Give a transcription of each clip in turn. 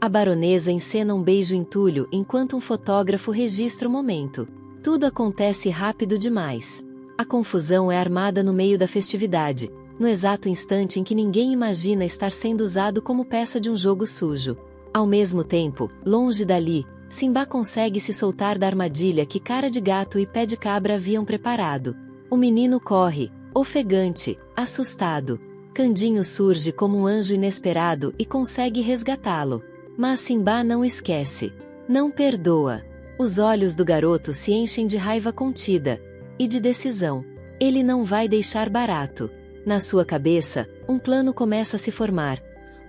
A baronesa encena um beijo em Túlio enquanto um fotógrafo registra o momento. Tudo acontece rápido demais. A confusão é armada no meio da festividade, no exato instante em que ninguém imagina estar sendo usado como peça de um jogo sujo. Ao mesmo tempo, longe dali, Simba consegue se soltar da armadilha que Cara de Gato e Pé de Cabra haviam preparado. O menino corre, ofegante, assustado. Candinho surge como um anjo inesperado e consegue resgatá-lo. Mas Simba não esquece. Não perdoa. Os olhos do garoto se enchem de raiva contida e de decisão. Ele não vai deixar barato. Na sua cabeça, um plano começa a se formar.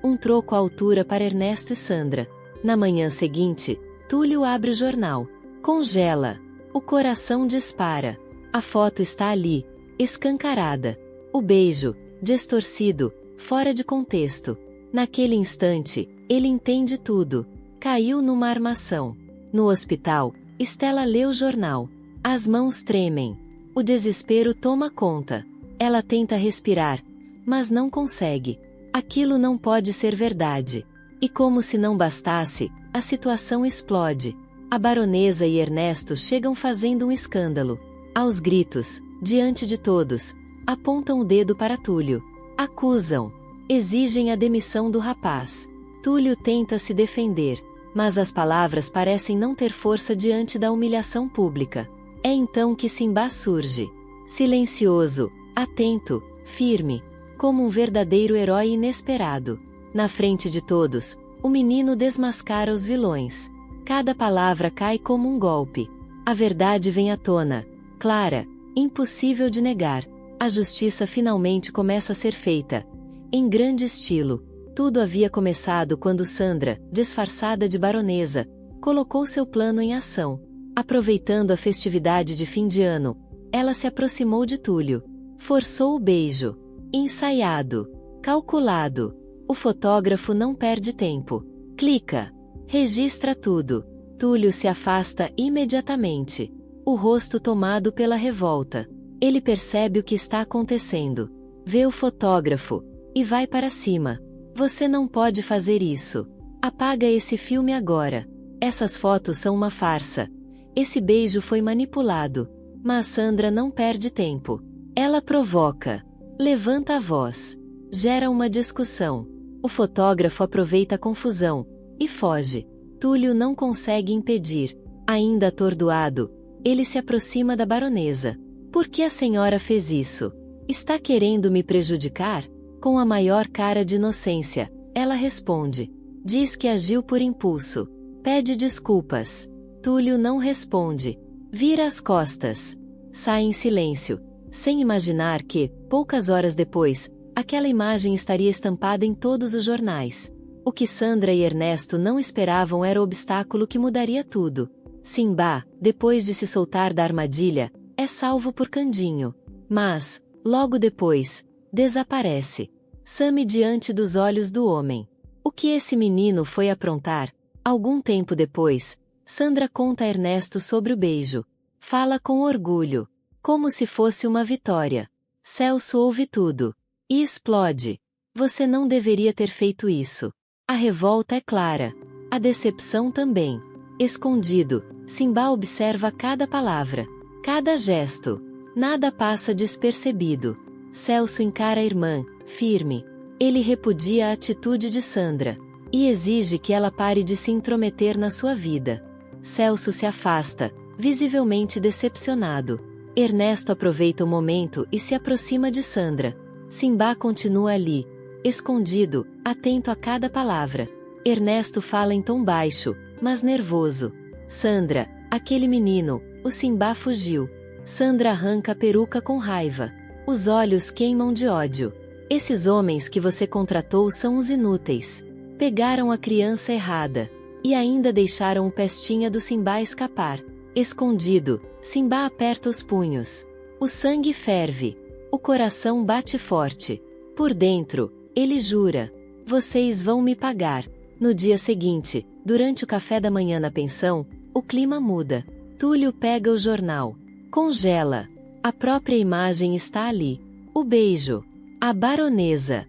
Um troco à altura para Ernesto e Sandra. Na manhã seguinte, Túlio abre o jornal. Congela. O coração dispara. A foto está ali, escancarada. O beijo, distorcido, fora de contexto. Naquele instante, ele entende tudo. Caiu numa armação. No hospital, Estela lê o jornal. As mãos tremem. O desespero toma conta. Ela tenta respirar, mas não consegue. Aquilo não pode ser verdade. E como se não bastasse, a situação explode. A baronesa e Ernesto chegam fazendo um escândalo. Aos gritos, diante de todos, apontam o dedo para Túlio. Acusam. Exigem a demissão do rapaz. Túlio tenta se defender, mas as palavras parecem não ter força diante da humilhação pública. É então que Simba surge. Silencioso, atento, firme, como um verdadeiro herói inesperado. Na frente de todos, o menino desmascara os vilões. Cada palavra cai como um golpe. A verdade vem à tona, clara, impossível de negar. A justiça finalmente começa a ser feita. Em grande estilo. Tudo havia começado quando Sandra, disfarçada de baronesa, colocou seu plano em ação. Aproveitando a festividade de fim de ano, ela se aproximou de Túlio. Forçou o beijo. Ensaiado. Calculado. O fotógrafo não perde tempo. Clica. Registra tudo. Túlio se afasta imediatamente. O rosto tomado pela revolta. Ele percebe o que está acontecendo. Vê o fotógrafo. E vai para cima. Você não pode fazer isso. Apaga esse filme agora. Essas fotos são uma farsa. Esse beijo foi manipulado. Mas Sandra não perde tempo. Ela provoca. Levanta a voz. Gera uma discussão. O fotógrafo aproveita a confusão. E foge. Túlio não consegue impedir. Ainda atordoado, ele se aproxima da baronesa. Por que a senhora fez isso? Está querendo me prejudicar? Com a maior cara de inocência, ela responde. Diz que agiu por impulso. Pede desculpas. Túlio não responde. Vira as costas. Sai em silêncio, sem imaginar que, poucas horas depois, aquela imagem estaria estampada em todos os jornais. O que Sandra e Ernesto não esperavam era o obstáculo que mudaria tudo. Simba, depois de se soltar da armadilha, é salvo por Candinho. Mas, logo depois, desaparece. Some diante dos olhos do homem. O que esse menino foi aprontar? Algum tempo depois, Sandra conta a Ernesto sobre o beijo. Fala com orgulho. Como se fosse uma vitória. Celso ouve tudo. E explode. Você não deveria ter feito isso. A revolta é clara. A decepção também. Escondido, Simba observa cada palavra. Cada gesto. Nada passa despercebido. Celso encara a irmã, firme. Ele repudia a atitude de Sandra. E exige que ela pare de se intrometer na sua vida. Celso se afasta, visivelmente decepcionado. Ernesto aproveita o momento e se aproxima de Sandra. Simba continua ali, escondido, atento a cada palavra. Ernesto fala em tom baixo, mas nervoso. Sandra, aquele menino, o Simba fugiu. Sandra arranca a peruca com raiva. Os olhos queimam de ódio. Esses homens que você contratou são os inúteis. Pegaram a criança errada. E ainda deixaram o pestinha do Simba escapar. Escondido, Simba aperta os punhos. O sangue ferve. O coração bate forte. Por dentro, ele jura. Vocês vão me pagar. No dia seguinte, durante o café da manhã na pensão, o clima muda. Túlio pega o jornal. Congela. A própria imagem está ali. O beijo. A baronesa.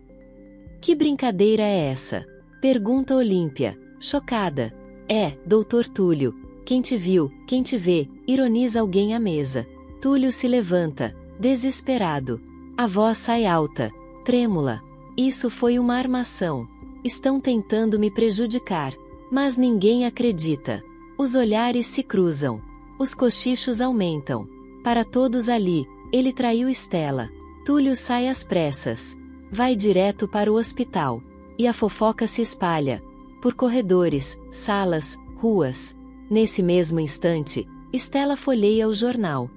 Que brincadeira é essa? Pergunta Olímpia, chocada. Doutor Túlio, quem te viu, quem te vê, ironiza alguém à mesa. Túlio se levanta, desesperado. A voz sai alta, trêmula. Isso foi uma armação. Estão tentando me prejudicar. Mas ninguém acredita. Os olhares se cruzam. Os cochichos aumentam. Para todos ali, ele traiu Stella. Túlio sai às pressas. Vai direto para o hospital. E a fofoca se espalha. Por corredores, salas, ruas. Nesse mesmo instante, Stella folheia o jornal.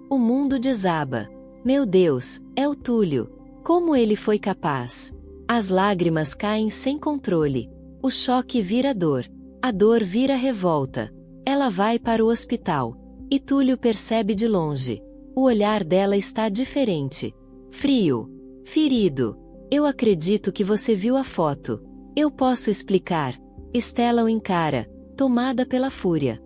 O mundo desaba. Meu Deus, é o Túlio. Como ele foi capaz? As lágrimas caem sem controle. O choque vira dor. A dor vira revolta. Ela vai para o hospital. E Túlio percebe de longe. O olhar dela está diferente. Frio. Ferido. Eu acredito que você viu a foto. Eu posso explicar. Stella o encara, tomada pela fúria.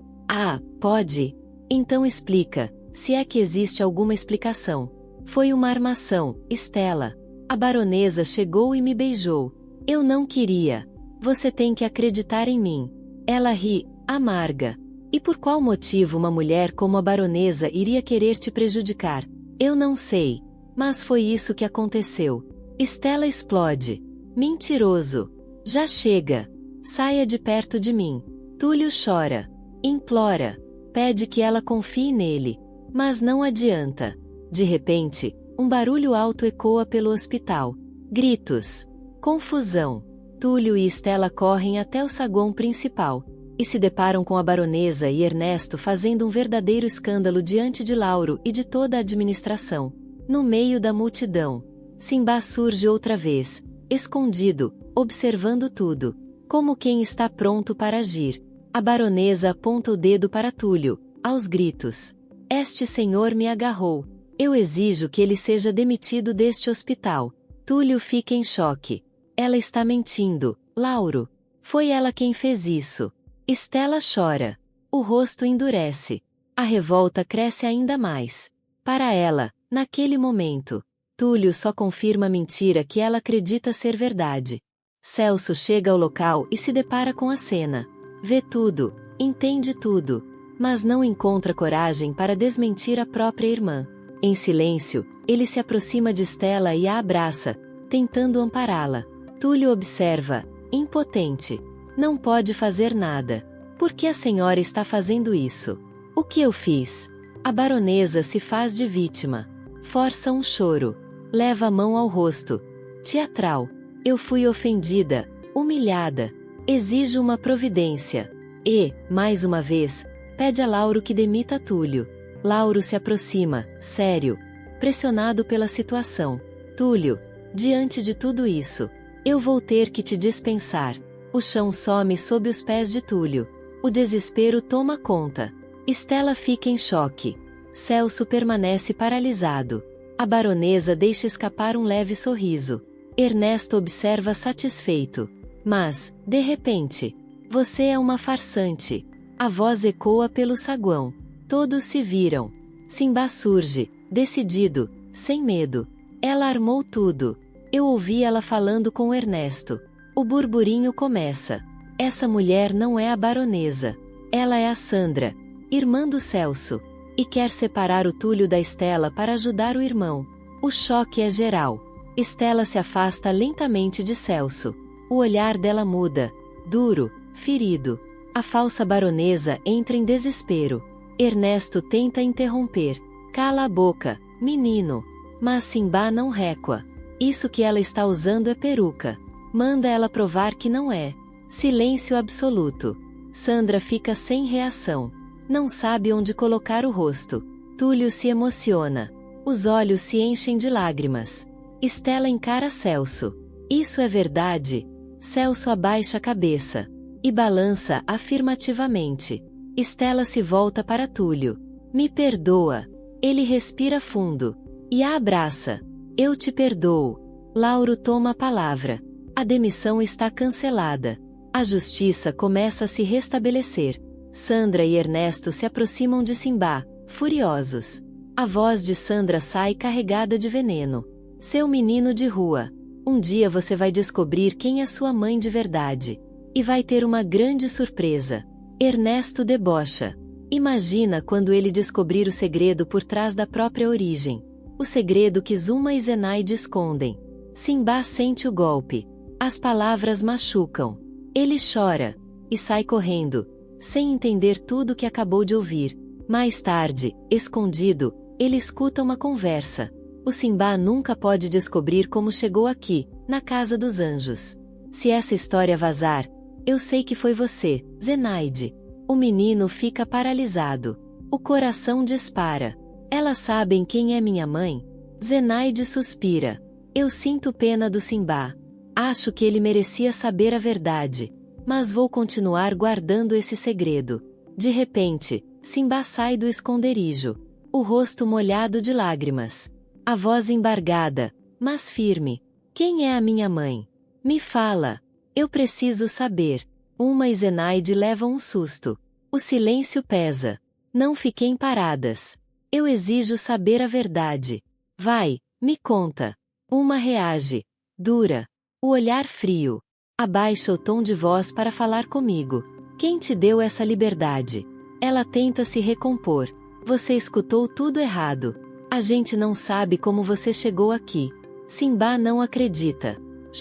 Pode? Então explica, se é que existe alguma explicação. Foi uma armação, Stella. A baronesa chegou e me beijou. Eu não queria. Você tem que acreditar em mim. Ela ri, amarga. E por qual motivo uma mulher como a baronesa iria querer te prejudicar? Eu não sei. Mas foi isso que aconteceu. Stella explode. Mentiroso. Já chega. Saia de perto de mim. Túlio chora. Implora. Pede que ela confie nele. Mas não adianta. De repente, um barulho alto ecoa pelo hospital. Gritos. Confusão. Túlio e Stella correm até o saguão principal. E se deparam com a baronesa e Ernesto fazendo um verdadeiro escândalo diante de Lauro e de toda a administração. No meio da multidão, Simbá surge outra vez, escondido, observando tudo, como quem está pronto para agir. A baronesa aponta o dedo para Túlio, aos gritos. Este senhor me agarrou. Eu exijo que ele seja demitido deste hospital. Túlio fica em choque. Ela está mentindo, Lauro. Foi ela quem fez isso. Stella chora. O rosto endurece. A revolta cresce ainda mais. Para ela, naquele momento, Túlio só confirma a mentira que ela acredita ser verdade. Celso chega ao local e se depara com a cena. Vê tudo, entende tudo, mas não encontra coragem para desmentir a própria irmã. Em silêncio, ele se aproxima de Stella e a abraça, tentando ampará-la. Túlio observa, impotente. Não pode fazer nada. Por que a senhora está fazendo isso? O que eu fiz? A baronesa se faz de vítima. Força um choro. Leva a mão ao rosto. Teatral. Eu fui ofendida, humilhada. Exijo uma providência. E, mais uma vez, pede a Lauro que demita Túlio. Lauro se aproxima, sério, pressionado pela situação. Túlio, diante de tudo isso, eu vou ter que te dispensar. O chão some sob os pés de Túlio. O desespero toma conta. Stella fica em choque. Celso permanece paralisado. A baronesa deixa escapar um leve sorriso. Ernesto observa satisfeito. Mas, de repente, você é uma farsante. A voz ecoa pelo saguão. Todos se viram. Simbá surge, decidido, sem medo. Ela armou tudo. Eu ouvi ela falando com Ernesto. O burburinho começa. Essa mulher não é a baronesa. Ela é a Sandra, irmã do Celso. E quer separar o Túlio da Stella para ajudar o irmão. O choque é geral. Stella se afasta lentamente de Celso. O olhar dela muda. Duro, ferido. A falsa baronesa entra em desespero. Ernesto tenta interromper. Cala a boca, menino. Mas Simbá não recua. Isso que ela está usando é peruca. Manda ela provar que não é. Silêncio absoluto. Sandra fica sem reação. Não sabe onde colocar o rosto. Túlio se emociona. Os olhos se enchem de lágrimas. Stella encara Celso. Isso é verdade? Celso abaixa a cabeça. E balança afirmativamente. Stella se volta para Túlio. Me perdoa. Ele respira fundo. E a abraça. Eu te perdoo. Lauro toma a palavra. A demissão está cancelada. A justiça começa a se restabelecer. Sandra e Ernesto se aproximam de Simbá, furiosos. A voz de Sandra sai carregada de veneno. Seu menino de rua. Um dia você vai descobrir quem é sua mãe de verdade. E vai ter uma grande surpresa. Ernesto debocha. Imagina quando ele descobrir o segredo por trás da própria origem. O segredo que Zuma e Zenaide escondem. Simba sente o golpe. As palavras machucam. Ele chora. E sai correndo, sem entender tudo o que acabou de ouvir. Mais tarde, escondido, ele escuta uma conversa. O Simba nunca pode descobrir como chegou aqui, na Casa dos Anjos. Se essa história vazar, eu sei que foi você, Zenaide. O menino fica paralisado. O coração dispara. Elas sabem quem é minha mãe? Zenaide suspira. Eu sinto pena do Simba. Acho que ele merecia saber a verdade. Mas vou continuar guardando esse segredo. De repente, Simba sai do esconderijo. O rosto molhado de lágrimas. A voz embargada, mas firme. Quem é a minha mãe? Me fala. Eu preciso saber. Uma e Zenaide levam um susto. O silêncio pesa. Não fiquem paradas. Eu exijo saber a verdade. Vai, me conta. Uma reage. Dura. O olhar frio. Abaixa o tom de voz para falar comigo. Quem te deu essa liberdade? Ela tenta se recompor. Você escutou tudo errado. A gente não sabe como você chegou aqui. Simba não acredita.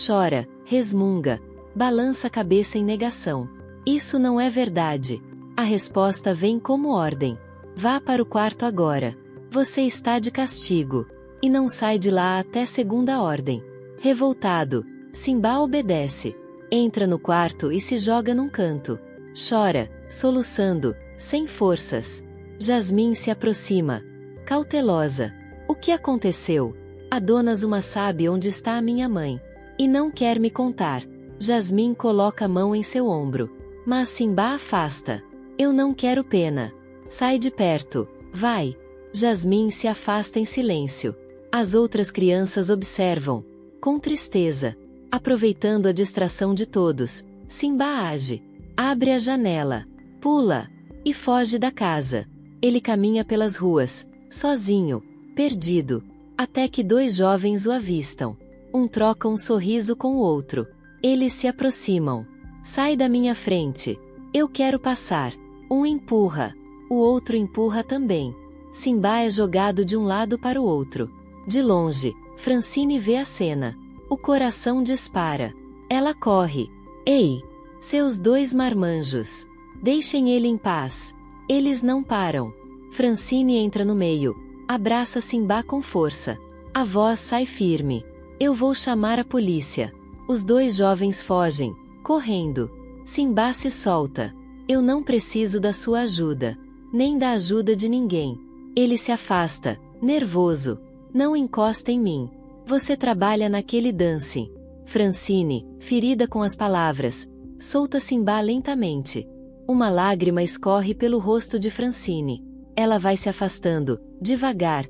Chora, resmunga, balança a cabeça em negação. Isso não é verdade. A resposta vem como ordem. Vá para o quarto agora. Você está de castigo. E não sai de lá até segunda ordem. Revoltado, Simba obedece. Entra no quarto e se joga num canto. Chora, soluçando, sem forças. Jasmine se aproxima. Cautelosa. O que aconteceu? A dona Zuma sabe onde está a minha mãe. E não quer me contar. Jasmine coloca a mão em seu ombro. Mas Simba afasta. Eu não quero pena. Sai de perto. Vai. Jasmine se afasta em silêncio. As outras crianças observam. Com tristeza. Aproveitando a distração de todos, Simba age. Abre a janela. Pula. E foge da casa. Ele caminha pelas ruas, sozinho, perdido, até que dois jovens o avistam. Um troca um sorriso com o outro. Eles se aproximam. Sai da minha frente. Eu quero passar. Um empurra. O outro empurra também. Simba é jogado de um lado para o outro. De longe, Francine vê a cena. O coração dispara. Ela corre. Ei! Seus dois marmanjos. Deixem ele em paz. Eles não param. Francine entra no meio. Abraça Simba com força. A voz sai firme. Eu vou chamar a polícia. Os dois jovens fogem, correndo. Simba se solta. Eu não preciso da sua ajuda. Nem da ajuda de ninguém. Ele se afasta, nervoso. Não encosta em mim. Você trabalha naquele dance. Francine, ferida com as palavras, solta Simba lentamente. Uma lágrima escorre pelo rosto de Francine. Ela vai se afastando, devagar,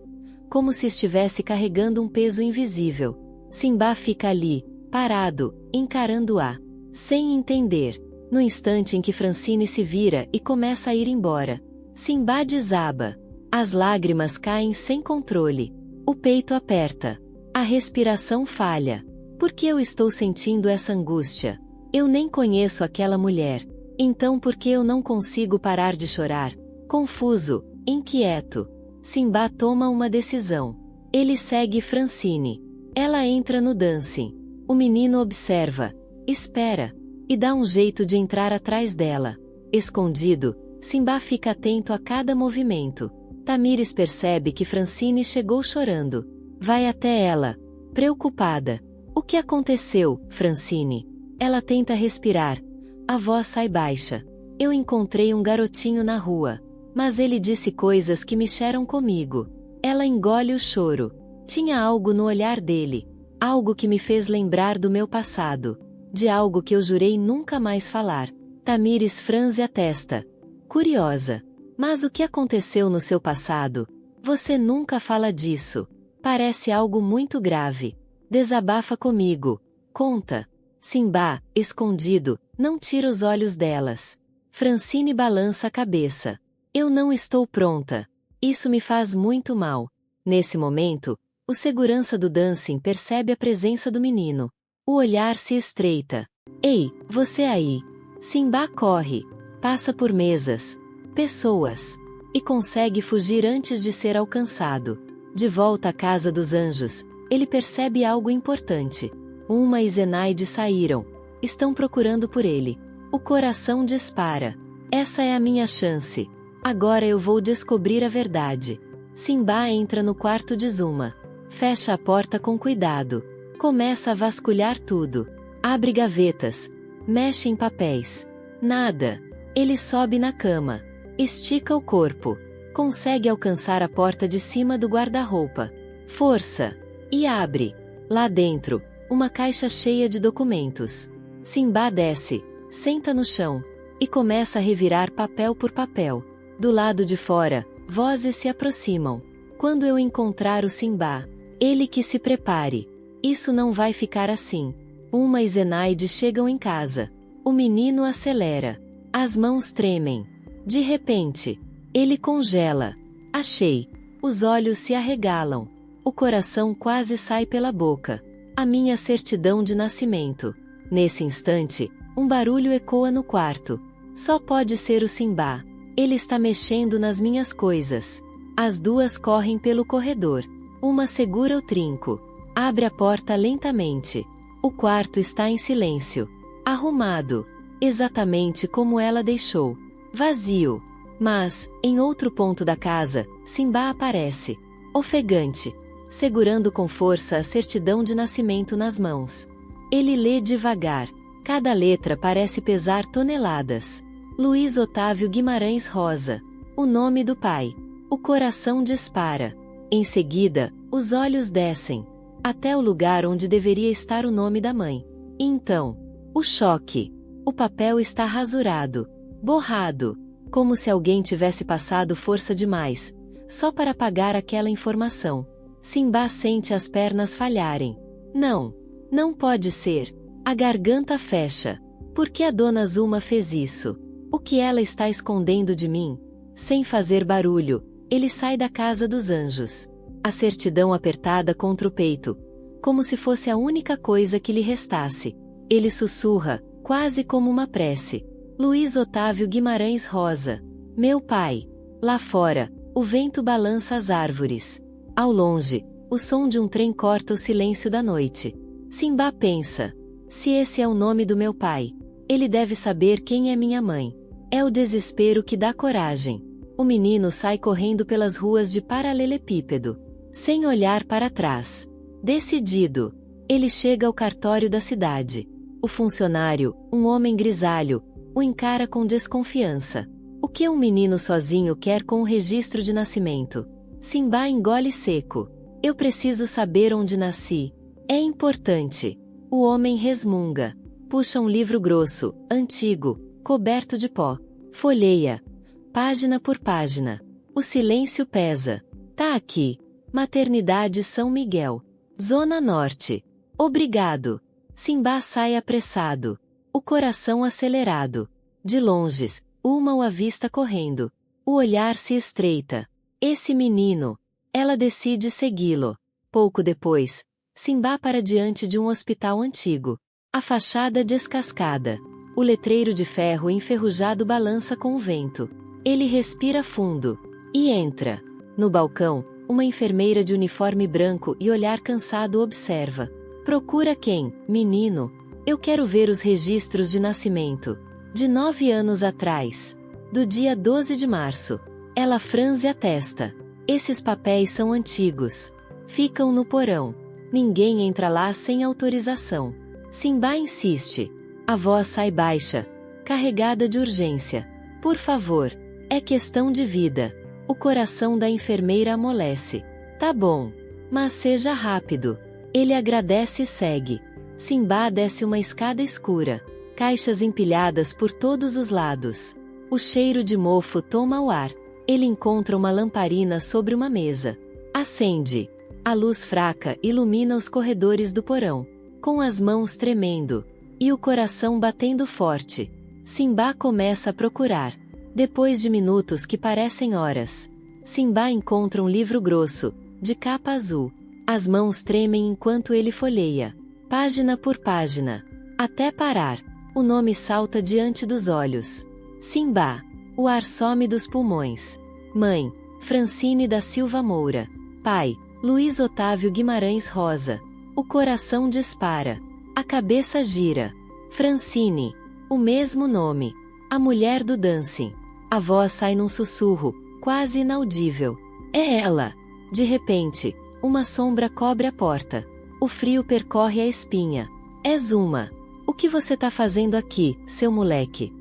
como se estivesse carregando um peso invisível. Simba fica ali, parado, encarando-a, sem entender. No instante em que Francine se vira e começa a ir embora, Simba desaba. As lágrimas caem sem controle. O peito aperta. A respiração falha. Por que eu estou sentindo essa angústia? Eu nem conheço aquela mulher. Então por que eu não consigo parar de chorar? Confuso, inquieto. Simba toma uma decisão. Ele segue Francine. Ela entra no dancing. O menino observa, espera, e dá um jeito de entrar atrás dela. Escondido, Simba fica atento a cada movimento. Tamires percebe que Francine chegou chorando. Vai até ela, preocupada. O que aconteceu, Francine? Ela tenta respirar. A voz sai baixa. Eu encontrei um garotinho na rua. Mas ele disse coisas que mexeram comigo. Ela engole o choro. Tinha algo no olhar dele. Algo que me fez lembrar do meu passado. De algo que eu jurei nunca mais falar. Tamires franze a testa. Curiosa. Mas o que aconteceu no seu passado? Você nunca fala disso. Parece algo muito grave. Desabafa comigo. Conta. Simba, escondido, não tira os olhos delas. Francine balança a cabeça. Eu não estou pronta. Isso me faz muito mal. Nesse momento, o segurança do dancing percebe a presença do menino. O olhar se estreita. Ei, você aí! Simba corre, passa por mesas, pessoas, e consegue fugir antes de ser alcançado. De volta à casa dos anjos, ele percebe algo importante. Uma e Zenaide saíram. Estão procurando por ele. O coração dispara. Essa é a minha chance. Agora eu vou descobrir a verdade. Simba entra no quarto de Zuma. Fecha a porta com cuidado. Começa a vasculhar tudo. Abre gavetas. Mexe em papéis. Nada. Ele sobe na cama. Estica o corpo. Consegue alcançar a porta de cima do guarda-roupa. Força! E abre. Lá dentro, uma caixa cheia de documentos. Simba desce, senta no chão, e começa a revirar papel por papel. Do lado de fora, vozes se aproximam. Quando eu encontrar o Simba, ele que se prepare. Isso não vai ficar assim. Uma e Zenaide chegam em casa. O menino acelera. As mãos tremem. De repente, ele congela. Achei. Os olhos se arregalam. O coração quase sai pela boca. A minha certidão de nascimento. Nesse instante, um barulho ecoa no quarto. Só pode ser o Simba. Ele está mexendo nas minhas coisas. As duas correm pelo corredor. Uma segura o trinco. Abre a porta lentamente. O quarto está em silêncio. Arrumado. Exatamente como ela deixou. Vazio. Mas, em outro ponto da casa, Simba aparece. Ofegante. Segurando com força a certidão de nascimento nas mãos. Ele lê devagar. Cada letra parece pesar toneladas. Luiz Otávio Guimarães Rosa. O nome do pai. O coração dispara. Em seguida, os olhos descem. Até o lugar onde deveria estar o nome da mãe. E então, o choque. O papel está rasurado. Borrado. Como se alguém tivesse passado força demais. Só para apagar aquela informação. Simba sente as pernas falharem. Não. Não pode ser. A garganta fecha. Por que a dona Zuma fez isso? O que ela está escondendo de mim? Sem fazer barulho, ele sai da casa dos anjos. A certidão apertada contra o peito. Como se fosse a única coisa que lhe restasse. Ele sussurra, quase como uma prece. Luiz Otávio Guimarães Rosa. Meu pai. Lá fora, o vento balança as árvores. Ao longe, o som de um trem corta o silêncio da noite. Simba pensa. Se esse é o nome do meu pai, ele deve saber quem é minha mãe. É o desespero que dá coragem. O menino sai correndo pelas ruas de paralelepípedo. Sem olhar para trás. Decidido. Ele chega ao cartório da cidade. O funcionário, um homem grisalho, o encara com desconfiança. O que um menino sozinho quer com o registro de nascimento? Simba engole seco. Eu preciso saber onde nasci. É importante. O homem resmunga. Puxa um livro grosso, antigo, coberto de pó. Folheia. Página por página. O silêncio pesa. Tá aqui. Maternidade São Miguel. Zona Norte. Obrigado. Simba sai apressado. O coração acelerado. De longes, uma o avista correndo. O olhar se estreita. Esse menino. Ela decide segui-lo. Pouco depois, Simba para diante de um hospital antigo. A fachada descascada. O letreiro de ferro enferrujado balança com o vento. Ele respira fundo. E entra. No balcão, uma enfermeira de uniforme branco e olhar cansado observa. Procura quem, menino? Eu quero ver os registros de nascimento. De 9 anos atrás. Do dia 12 de março. Ela franze a testa. Esses papéis são antigos. Ficam no porão. Ninguém entra lá sem autorização. Simba insiste. A voz sai baixa. Carregada de urgência. Por favor. É questão de vida. O coração da enfermeira amolece. Tá bom. Mas seja rápido. Ele agradece e segue. Simba desce uma escada escura. Caixas empilhadas por todos os lados. O cheiro de mofo toma o ar. Ele encontra uma lamparina sobre uma mesa. Acende. A luz fraca ilumina os corredores do porão. Com as mãos tremendo. E o coração batendo forte. Simba começa a procurar. Depois de minutos que parecem horas. Simba encontra um livro grosso, de capa azul. As mãos tremem enquanto ele folheia. Página por página. Até parar. O nome salta diante dos olhos. Simba. O ar some dos pulmões. Mãe, Francine da Silva Moura. Pai, Luiz Otávio Guimarães Rosa. O coração dispara. A cabeça gira. Francine. O mesmo nome. A mulher do dancing. A voz sai num sussurro, quase inaudível. É ela. De repente, uma sombra cobre a porta. O frio percorre a espinha. É Zuma. O que você tá fazendo aqui, seu moleque?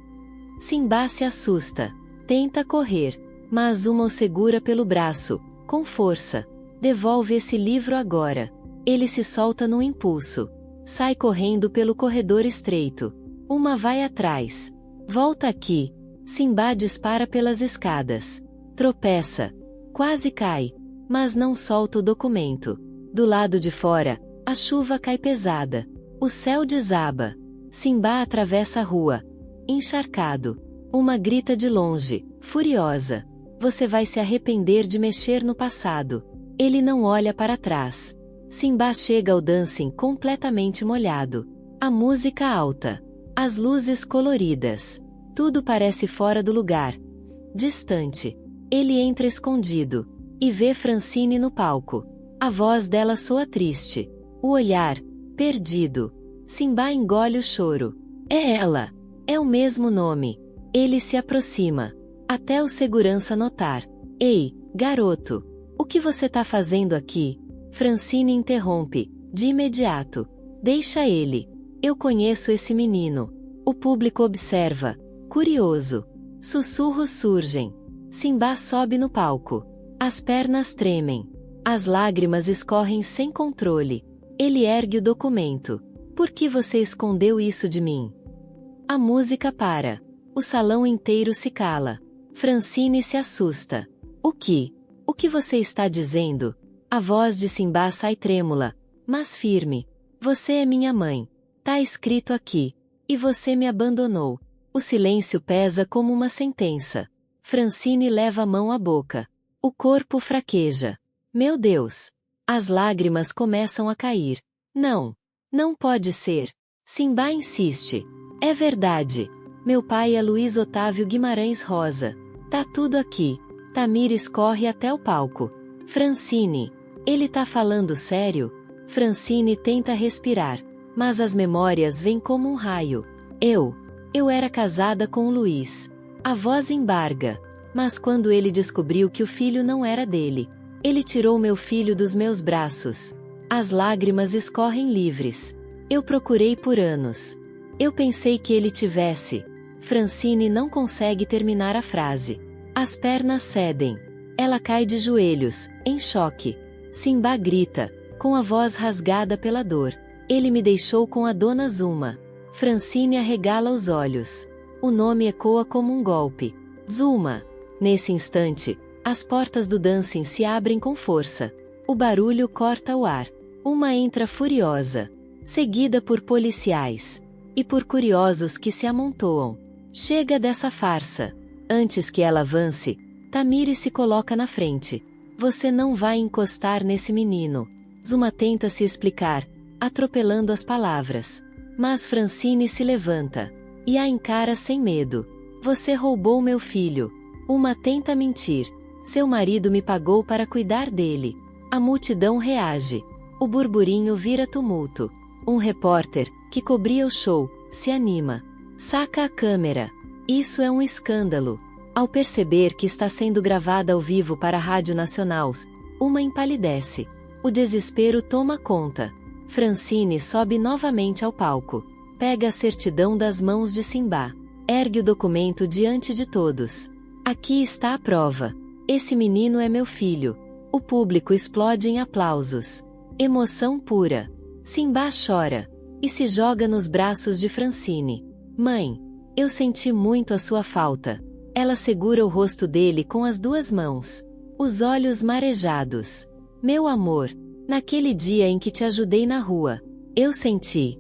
Simba se assusta. Tenta correr, mas Zuma o segura pelo braço, com força. Devolve esse livro agora. Ele se solta num impulso. Sai correndo pelo corredor estreito. Uma vai atrás. Volta aqui. Simba dispara pelas escadas. Tropeça. Quase cai. Mas não solta o documento. Do lado de fora, a chuva cai pesada. O céu desaba. Simba atravessa a rua. Encharcado. Uma grita de longe, furiosa. Você vai se arrepender de mexer no passado. Ele não olha para trás. Simba chega ao dancing completamente molhado. A música alta. As luzes coloridas. Tudo parece fora do lugar. Distante. Ele entra escondido. E vê Francine no palco. A voz dela soa triste. O olhar, perdido. Simba engole o choro. É ela. É o mesmo nome. Ele se aproxima. Até o segurança notar. Ei, garoto. O que você tá fazendo aqui? Francine interrompe. De imediato. Deixa ele. Eu conheço esse menino. O público observa. Curioso. Sussurros surgem. Simba sobe no palco. As pernas tremem. As lágrimas escorrem sem controle. Ele ergue o documento. Por que você escondeu isso de mim? A música para. O salão inteiro se cala. Francine se assusta. O que? O que você está dizendo? A voz de Simba sai trêmula, mas firme. Você é minha mãe. Tá escrito aqui. E você me abandonou. O silêncio pesa como uma sentença. Francine leva a mão à boca. O corpo fraqueja. Meu Deus! As lágrimas começam a cair. Não! Não pode ser. Simba insiste. É verdade. Meu pai é Luiz Otávio Guimarães Rosa. Tá tudo aqui. Tamires corre até o palco. Francine. Ele tá falando sério? Francine tenta respirar. Mas as memórias vêm como um raio. Eu era casada com o Luiz. A voz embarga. Mas quando ele descobriu que o filho não era dele, ele tirou meu filho dos meus braços. As lágrimas escorrem livres. Eu procurei por anos. Eu pensei que ele tivesse. Francine não consegue terminar a frase. As pernas cedem. Ela cai de joelhos, em choque. Simba grita, com a voz rasgada pela dor. Ele me deixou com a dona Zuma. Francine arregala os olhos. O nome ecoa como um golpe. Zuma. Nesse instante, as portas do dancing se abrem com força. O barulho corta o ar. Uma entra furiosa, seguida por policiais. E por curiosos que se amontoam. Chega dessa farsa. Antes que ela avance, Tamires se coloca na frente. Você não vai encostar nesse menino. Zuma tenta se explicar, atropelando as palavras. Mas Francine se levanta. E a encara sem medo. Você roubou meu filho. Uma tenta mentir. Seu marido me pagou para cuidar dele. A multidão reage. O burburinho vira tumulto. Um repórter, que cobria o show, se anima. Saca a câmera. Isso é um escândalo. Ao perceber que está sendo gravada ao vivo para a Rádio Nacional, uma empalidece. O desespero toma conta. Francine sobe novamente ao palco. Pega a certidão das mãos de Simba. Ergue o documento diante de todos. Aqui está a prova. Esse menino é meu filho. O público explode em aplausos. Emoção pura. Simba chora. E se joga nos braços de Francine. Mãe, eu senti muito a sua falta. Ela segura o rosto dele com as duas mãos. Os olhos marejados. Meu amor, naquele dia em que te ajudei na rua, eu senti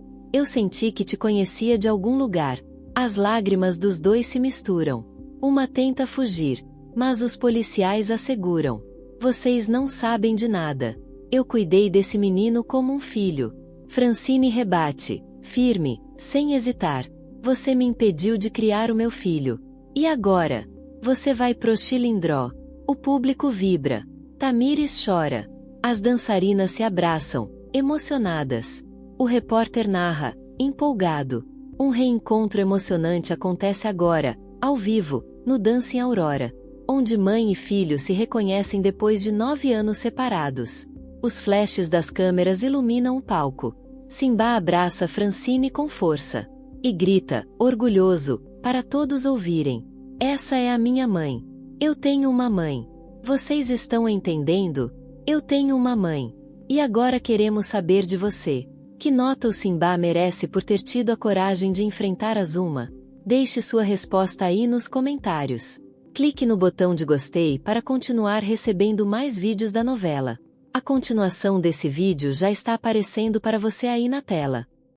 que te conhecia de algum lugar. As lágrimas dos dois se misturam. Uma tenta fugir, mas os policiais asseguram. Vocês não sabem de nada. Eu cuidei desse menino como um filho. Francine rebate, firme, Sem hesitar. Você me impediu de criar o meu filho. E agora? Você vai pro Chilindró. O público vibra. Tamires chora. As dançarinas se abraçam, emocionadas. O repórter narra, empolgado. Um reencontro emocionante acontece agora, ao vivo, no Dancing Aurora, onde mãe e filho se reconhecem depois de 9 anos separados. Os flashes das câmeras iluminam o palco. Simba abraça Francine com força. E grita, orgulhoso, para todos ouvirem. Essa é a minha mãe. Eu tenho uma mãe. Vocês estão entendendo? Eu tenho uma mãe. E agora queremos saber de você. Que nota o Simba merece por ter tido a coragem de enfrentar a Zuma? Deixe sua resposta aí nos comentários. Clique no botão de gostei para continuar recebendo mais vídeos da novela. A continuação desse vídeo já está aparecendo para você aí na tela.